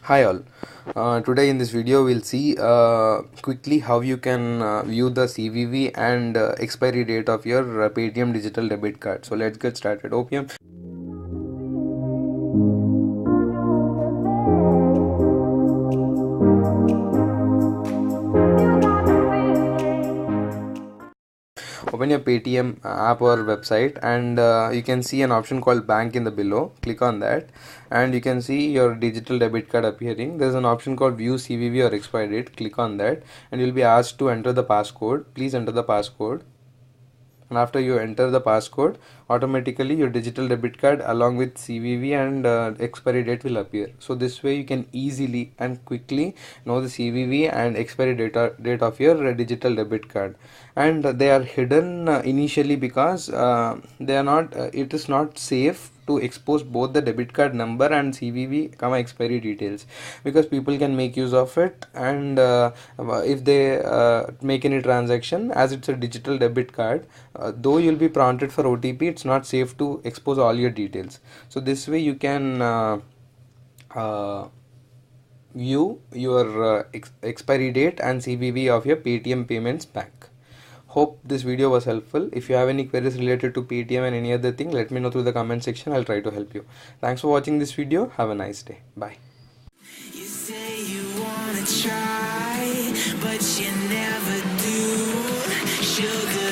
Hi all. Today in this video we'll see quickly how you can view the CVV and expiry date of your PayTM digital debit card. So let's get started. Open your PayTM app or website, and you can see an option called bank in the below. Click on that and you can see your digital debit card appearing. There's an option called View CVV or Expiry Date. Click on that and you'll be asked to enter the passcode. Please enter the passcode, and after you enter the passcode, automatically your digital debit card along with CVV and expiry date will appear. So this way you can easily and quickly know the CVV and expiry date of your digital debit card. And they are hidden initially because they are not it is not safe to expose both the debit card number and CVV expiry details, because people can make use of it. And if they make any transaction, as it's a digital debit card, though you'll be prompted for OTP, it's not safe to expose all your details. So this way you can uh, view your expiry date and CVV of your PayTM Payments Bank. Hope this video was helpful. If you have any queries related to PayTM and any other thing, let me know through the comment section. I'll try to help you. Thanks for watching this video. Have a nice day. Bye. You say you wanna try, but you never do. Sugar